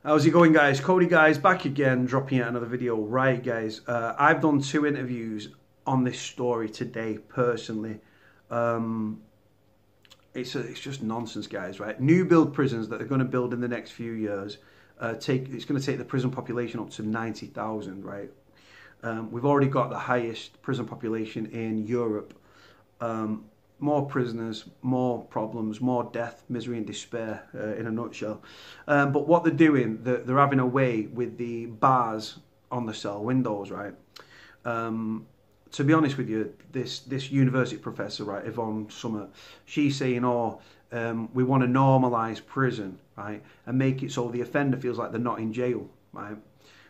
How's it going, guys? Cody, guys, back again, dropping yet another video. Right, guys, I've done two interviews on this story today, personally. Um, it's just nonsense, guys, right? New build prisons that they're going to build in the next few years. It's going to take the prison population up to 90,000, right? We've already got the highest prison population in Europe. More prisoners, more problems, more death, misery and despair, in a nutshell. But what they're doing, they're having a way with the bars on the cell windows, right? To be honest with you, this university professor, right, Yvonne Summit, she's saying, we want to normalise prison, right, and make it so the offender feels like they're not in jail, right?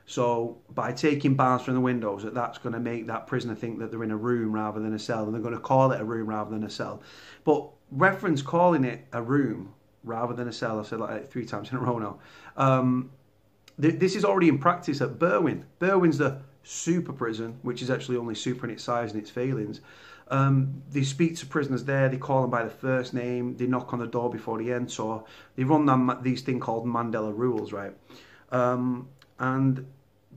So by taking bars from the windows, that's going to make that prisoner think that they're in a room rather than a cell, and they're going to call it a room rather than a cell. But reference calling it a room rather than a cell, I've said like 3 times in a row now. This is already in practice at Berwyn. Berwyn's the super prison, which is actually only super in its size and its failings. They speak to prisoners there, they call them by the first name, they knock on the door before they enter. They run these thing called Mandela rules, right? And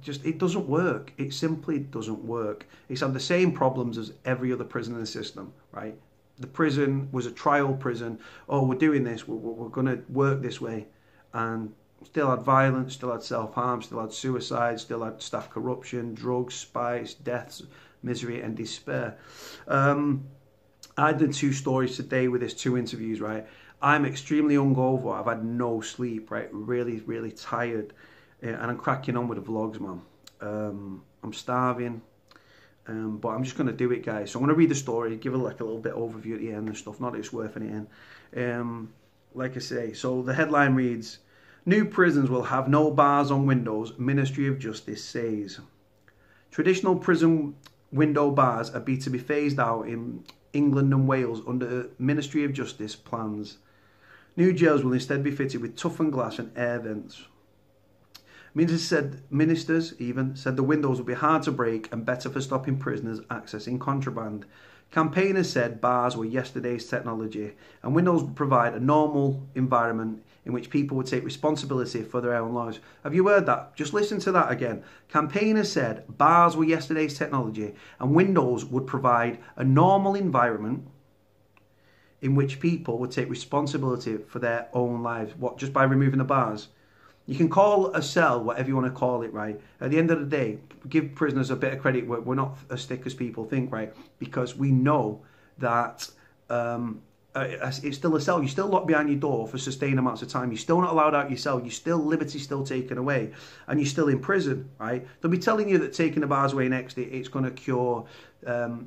just it doesn't work. It simply doesn't work. It's had the same problems as every other prison in the system, right? The prison was a trial prison. Oh, we're doing this. We're going to work this way, and still had violence, still had self-harm, still had suicide, still had staff corruption, drugs, spice, deaths, misery, and despair. I did 2 stories today with this 2 interviews, right? I'm extremely hungover. I've had no sleep, right? Really, really tired. And I'm cracking on with the vlogs, man. I'm starving, but I'm just going to do it, guys. So I'm going to read the story, give it like a little bit overview at the end and stuff. Not that it's worth anything. Like I say, so the headline reads, "New prisons will have no bars on windows, Ministry of Justice says." Traditional prison window bars are to be phased out in England and Wales under Ministry of Justice plans. New jails will instead be fitted with toughened glass and air vents. Ministers said the windows will be hard to break and better for stopping prisoners accessing contraband. Campaigners said bars were yesterday's technology and windows would provide a normal environment in which people would take responsibility for their own lives. Have you heard that? Just listen to that again. Campaigners said bars were yesterday's technology and windows would provide a normal environment in which people would take responsibility for their own lives. What, just by removing the bars? You can call a cell whatever you want to call it, right? At the end of the day, give prisoners a bit of credit. We're not as thick as people think, right? Because we know that it's still a cell. You're still locked behind your door for sustained amounts of time. You're still not allowed out your cell. You're still, liberty's still taken away. And you're still in prison, right? They'll be telling you that taking the bars away next, it's going to cure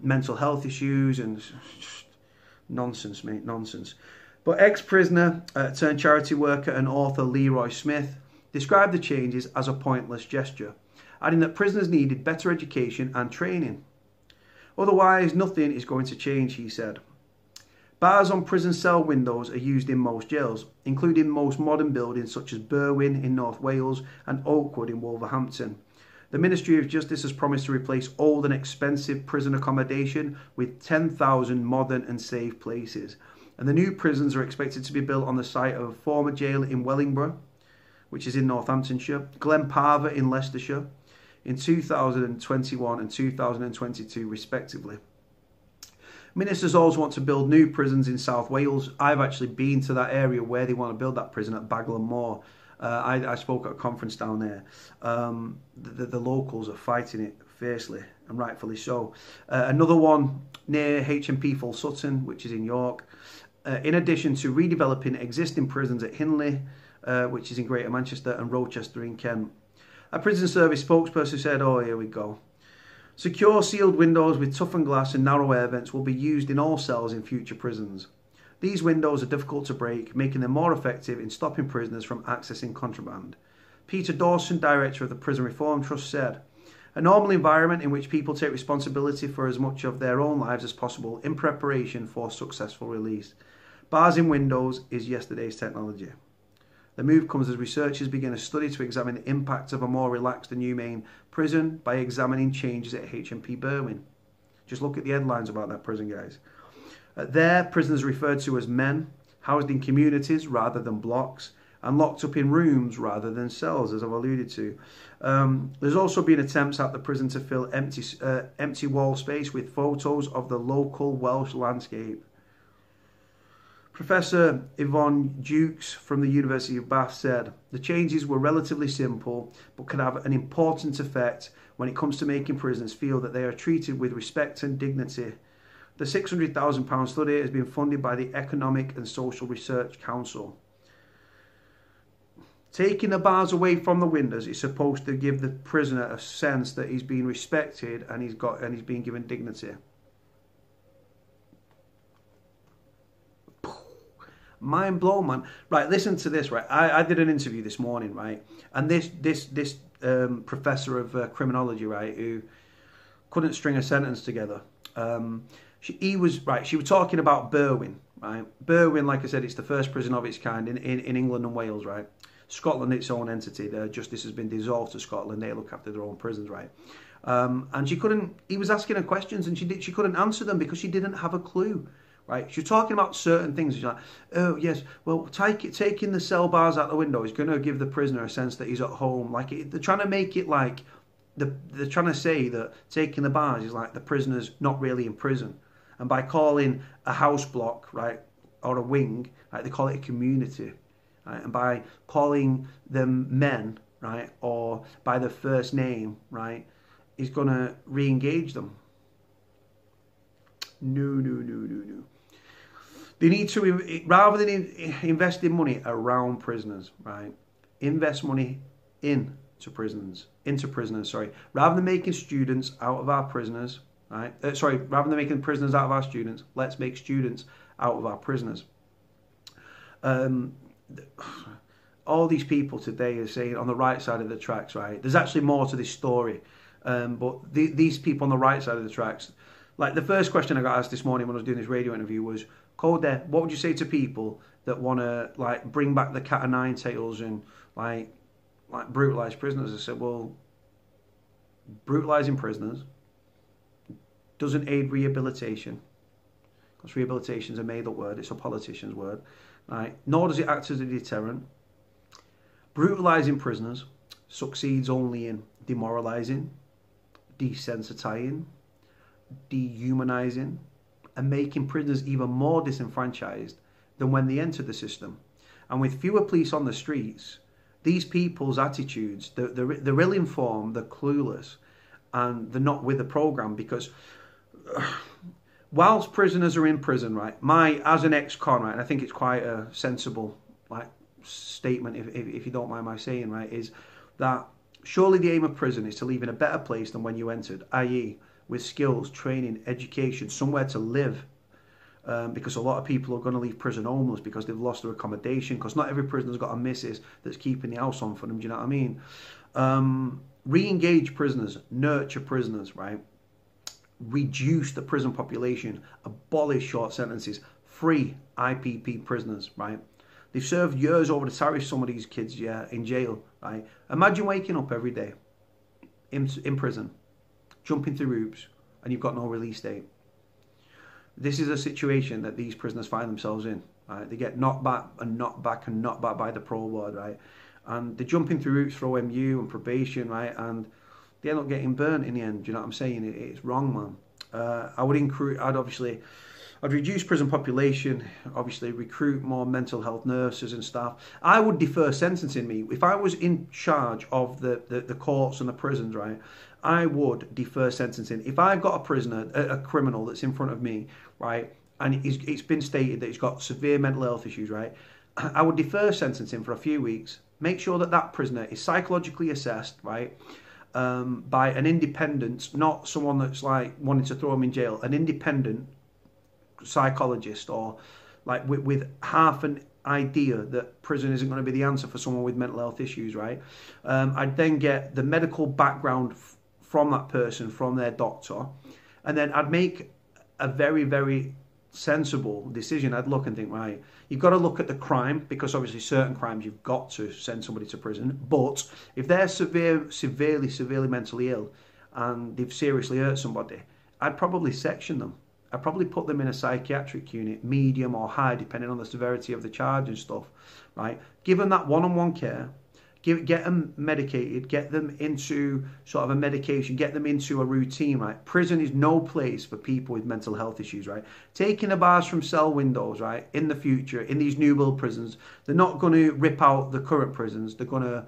mental health issues and nonsense, mate, nonsense. But ex-prisoner turned charity worker and author Leroy Smith described the changes as a pointless gesture, adding that prisoners needed better education and training. Otherwise, nothing is going to change, he said. Bars on prison cell windows are used in most jails, including most modern buildings such as Berwyn in North Wales and Oakwood in Wolverhampton. The Ministry of Justice has promised to replace old and expensive prison accommodation with 10,000 modern and safe places. And the new prisons are expected to be built on the site of a former jail in Wellingborough, which is in Northamptonshire, Glenparva in Leicestershire, in 2021 and 2022 respectively. Ministers also want to build new prisons in South Wales. I've actually been to that area where they want to build that prison at Baglan Moor. I spoke at a conference down there. The locals are fighting it fiercely, and rightfully so. Another one near HMP Full Sutton, which is in York. In addition to redeveloping existing prisons at Hinley, which is in Greater Manchester, and Rochester in Kent. A prison service spokesperson said, here we go. Secure sealed windows with toughened glass and narrow air vents will be used in all cells in future prisons. These windows are difficult to break, making them more effective in stopping prisoners from accessing contraband. Peter Dawson, director of the Prison Reform Trust, said, "A normal environment in which people take responsibility for as much of their own lives as possible in preparation for successful release. Bars in windows is yesterday's technology." The move comes as researchers begin a study to examine the impact of a more relaxed and humane prison by examining changes at HMP Berwyn. Just look at the headlines about that prison, guys. There, prisoners referred to as men, housed in communities rather than blocks, and locked up in rooms rather than cells, as I've alluded to. There's also been attempts at the prison to fill empty wall space with photos of the local Welsh landscape. Professor Yvonne Dukes from the University of Bath said, the changes were relatively simple, but can have an important effect when it comes to making prisoners feel that they are treated with respect and dignity. The £600,000 study has been funded by the Economic and Social Research Council. Taking the bars away from the windows is supposed to give the prisoner a sense that he's being respected and he's being given dignity. Mind blown, man. Right, listen to this. Right, I did an interview this morning, right, and this professor of criminology, right, who couldn't string a sentence together. She was talking about Berwyn, right? Berwyn, like I said, it's the first prison of its kind in England and Wales, right? Scotland, its own entity. The justice has been dissolved to Scotland. They look after their own prisons, right? And she couldn't. He was asking her questions, and she couldn't answer them because she didn't have a clue. Right, she's talking about certain things. She's like, oh yes, well, taking the cell bars out the window is going to give the prisoner a sense that he's at home. Like they're trying to make it like they're trying to say that taking the bars is like the prisoner's not really in prison, and by calling a house block, right, or a wing, right, they call it a community, right, and by calling them men, right, or by their first name, right, is going to re-engage them. No. They need to, rather than investing money around prisoners, right, invest money into prisoners, sorry. Rather than making students out of our prisoners, right, rather than making prisoners out of our students, let's make students out of our prisoners. All these people today are saying on the right side of the tracks, right, there's actually more to this story, but these people on the right side of the tracks, like the first question I got asked this morning when I was doing this radio interview was, Code, what would you say to people that want to like bring back the cat o' nine tails and like brutalise prisoners? I said, well, brutalising prisoners doesn't aid rehabilitation, because rehabilitation is a made-up word. It's a politician's word, right? Nor does it act as a deterrent. Brutalising prisoners succeeds only in demoralising, desensitising, dehumanising, and making prisoners even more disenfranchised than when they entered the system. And with fewer police on the streets, these people's attitudes, they're ill-informed, they're clueless, and they're not with the programme, because whilst prisoners are in prison, right, as an ex-con, right, and I think it's quite a sensible like statement, if you don't mind my saying, right, is that surely the aim of prison is to leave in a better place than when you entered, i.e., with skills, training, education, somewhere to live. Because a lot of people are going to leave prison homeless because they've lost their accommodation, because not every prisoner's got a missus that's keeping the house on for them, do you know what I mean? Re-engage prisoners, nurture prisoners, right? Reduce the prison population, abolish short sentences, free IPP prisoners, right? They've served years over the tariff, some of these kids, yeah, in jail, right? Imagine waking up every day in prison, jumping through hoops, and you've got no release date. This is a situation that these prisoners find themselves in, right? They get knocked back and knocked back and knocked back by the parole board, right? And they're jumping through hoops for OMU and probation, right? And they end up getting burnt in the end. Do you know what I'm saying? It's wrong, man. I'd reduce prison population, obviously recruit more mental health nurses and staff. I would defer sentencing me. If I was in charge of the courts and the prisons, right, I would defer sentencing. If I've got a prisoner, a criminal that's in front of me, right, and it's been stated that he's got severe mental health issues, right, I would defer sentencing for a few weeks, make sure that prisoner is psychologically assessed, right, by an independent, not someone that's like wanting to throw him in jail, an independent psychologist, or like with half an idea that prison isn't going to be the answer for someone with mental health issues, right? I'd then get the medical background from that person, from their doctor, and then I'd make a very, very sensible decision. I'd look and think, right, you've got to look at the crime, because obviously certain crimes you've got to send somebody to prison, but if they're severely mentally ill and they've seriously hurt somebody, I'd probably section them. I'd probably put them in a psychiatric unit, medium or high, depending on the severity of the charge and stuff, right? Give them that one-on-one care, get them medicated, get them into sort of a medication, get them into a routine, right? Prison is no place for people with mental health issues, right? Taking the bars from cell windows, right, in the future, in these new build prisons, they're not going to rip out the current prisons. They're going to,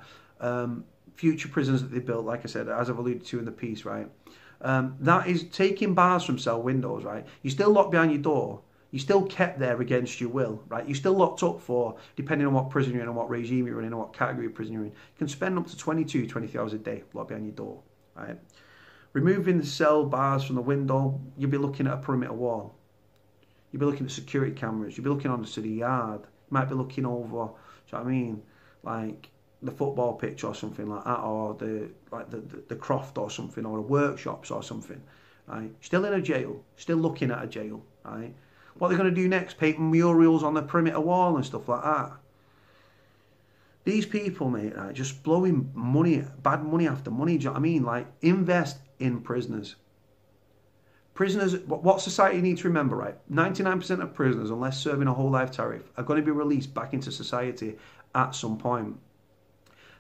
future prisons that they built, like I said, as I've alluded to in the piece, right? That is taking bars from cell windows, right? You're still locked behind your door. You're still kept there against your will, right? You're still locked up for, depending on what prison you're in and what regime you're in and what category of prison you're in, you can spend up to 23 hours a day locked behind your door, right? Removing the cell bars from the window, you'll be looking at a perimeter wall. You'll be looking at security cameras. You'll be looking onto the yard. You might be looking over, do you know what I mean? Like the football pitch or something like that, or the croft or something, or the workshops or something, right? Still in a jail, still looking at a jail, right? What are they going to do next? Paint murals on the perimeter wall and stuff like that. These people, mate, right, just blowing money, bad money after money, do you know what I mean? Like, invest in prisoners. Prisoners, what society needs to remember, right? 99% of prisoners, unless serving a whole life tariff, are going to be released back into society at some point.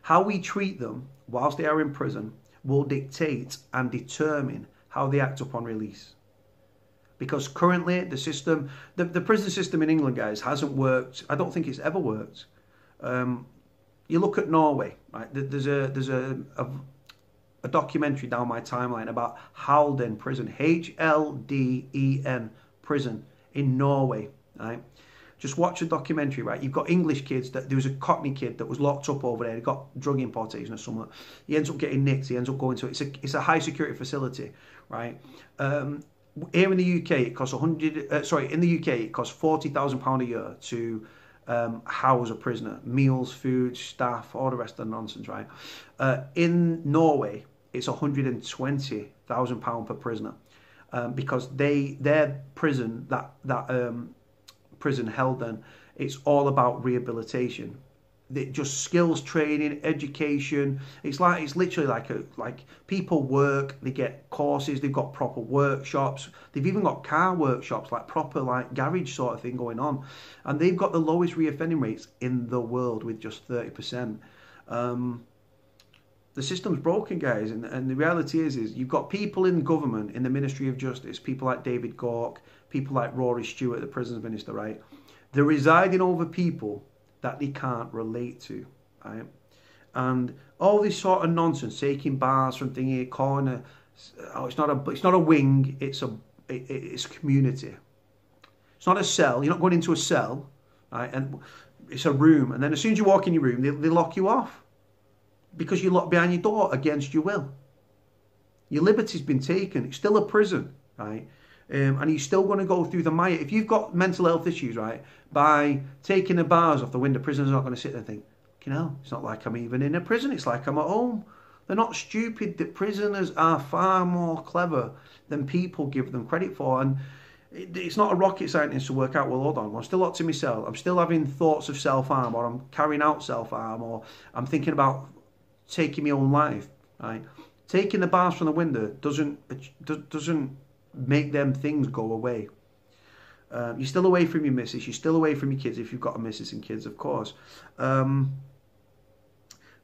How we treat them whilst they are in prison will dictate and determine how they act upon release. Because currently the system, the prison system in England, guys, hasn't worked. I don't think it's ever worked. You look at Norway, right? There's a documentary down my timeline about Halden prison, H-L-D-E-N prison in Norway, right? Just watch a documentary, right? You've got English kids. There was a Cockney kid that was locked up over there. He got drug importation or something. He ends up getting nicked. He ends up going to it's a high security facility, right? Here in the UK, it costs in the UK it costs £40,000 a year to house a prisoner, meals, food, staff, all the rest of the nonsense, right? In Norway, it's £120,000 per prisoner, because their prison prison Halden, it's all about rehabilitation. Just skills training, education. It's literally like people work, they get courses, they've got proper workshops, they've even got car workshops, like proper like garage sort of thing going on, and they've got the lowest reoffending rates in the world with just 30%. The system's broken, guys, and the reality is you've got people in government, in the Ministry of Justice, people like David Gauke, people like Rory Stewart, the prisons minister, right? They're residing over people that they can't relate to, right? And all this sort of nonsense, taking bars from thingy, corner, it's not a wing, it's community. It's not a cell. You're not going into a cell, right? And it's a room, and then as soon as you walk in your room, they lock you off because you're locked behind your door against your will. Your liberty's been taken. It's still a prison, right? And you're still going to go through the mire. If you've got mental health issues, right, by taking the bars off the window, prisoners are not going to sit there and think, you know, it's not like I'm even in a prison. It's like I'm at home. They're not stupid. The prisoners are far more clever than people give them credit for. And it's not a rocket scientist to work out, well, hold on, I'm still locked in my cell. I'm still having thoughts of self-harm, or I'm carrying out self-harm, or I'm thinking about taking my own life, right? Taking the bars from the window doesn't make them things go away. You're still away from your missus, you're still away from your kids if you've got a missus and kids, of course. That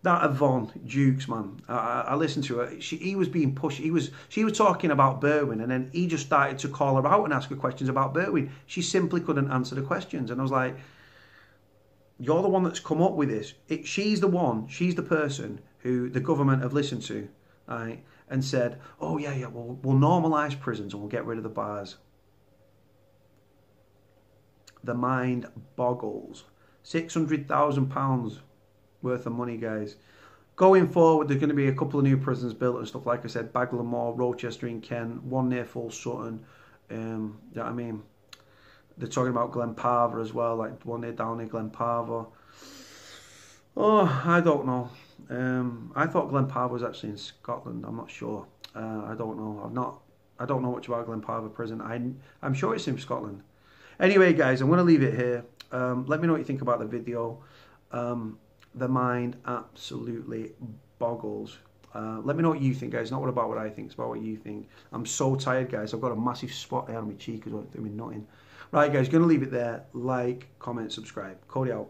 Yvonne Jukes, man, I listened to her. He was being pushed. She was talking about Berwyn, and then he just started to call her out and ask her questions about Berwyn. She simply couldn't answer the questions, and I was like, "You're the one that's come up with this. She's the person who the government have listened to, right, and said, oh yeah, we'll normalise prisons and we'll get rid of the bars." The mind boggles. £600,000 worth of money, guys. Going forward, there's going to be a couple of new prisons built and stuff, like I said, Bagnall Moor, Rochester in Kent, one near Full Sutton. You know what I mean? They're talking about Glenparva as well, like one down near Glenparva. Oh, I don't know. I thought Glenparva was actually in Scotland. I'm not sure. I don't know. I don't know much about Glenparva prison. I'm sure it's in Scotland. Anyway, guys, I'm going to leave it here. Let me know what you think about the video. The mind absolutely boggles. Let me know what you think, guys. Not what about what I think, it's about what you think. I'm so tired, guys. I've got a massive spot here on my cheek as well, doing nothing. Right, guys, going to leave it there. Like, comment, subscribe. Cody out.